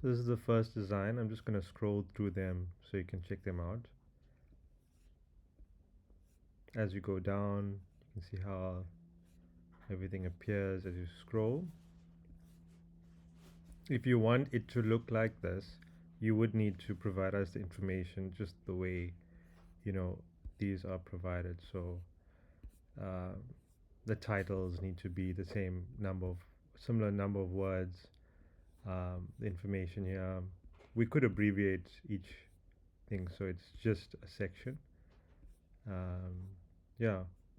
So this is the first design. I'm just going to scroll through them so you can check them out. As you go down, you can see how everything appears as you scroll. If you want it to look like this, you would need to provide us the information just the way, you know, these are provided. So uh, the titles need to be the similar number of words. The information here, we could abbreviate each thing so it's just a section. Um, yeah,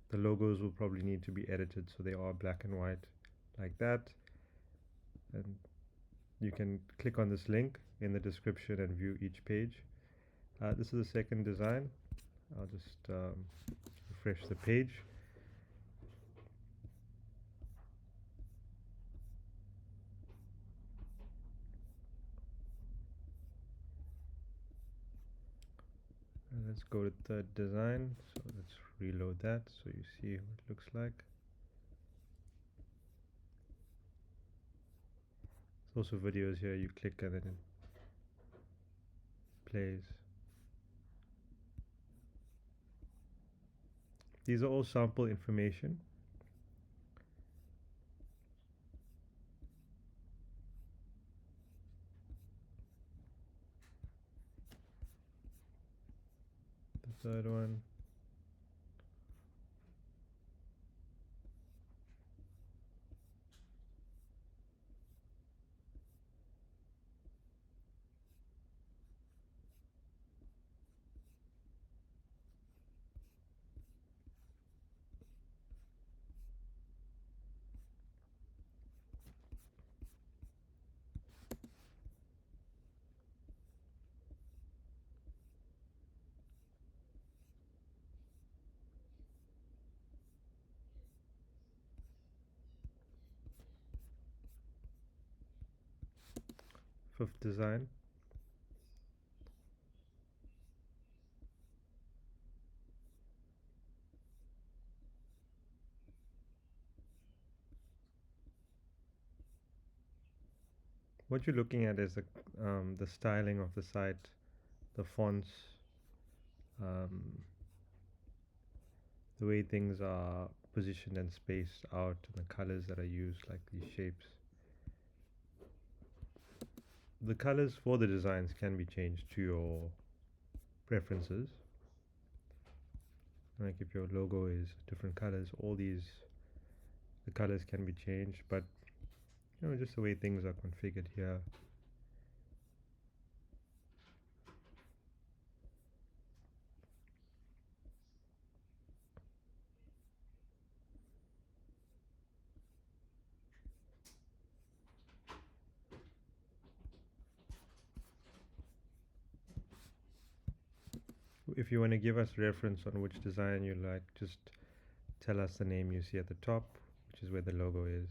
the logos will probably need to be edited so they are black and white like that. And you can click on this link in the description and view each page. This is the second design. I'll just refresh the page. And let's go to third design. So let's reload that so you see what it looks like. There's also videos here. You click and then it plays. These are all sample information. The third one. Fifth design. What you're looking at is the styling of the site, the fonts, um, the way things are positioned and spaced out, and the colors that are used, like these shapes. The colors for the designs can be changed to your preferences. Like if your logo is different colors, the colors can be changed, but just the way things are configured here. If you want to give us reference on which design you like, just tell us the name you see at the top, which is where the logo is.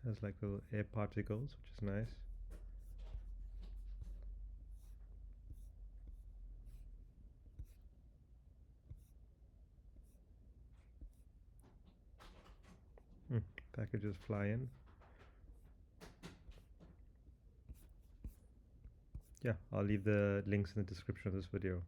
Has like little air particles, which is nice. Packages fly in. Yeah, I'll leave the links in the description of this video.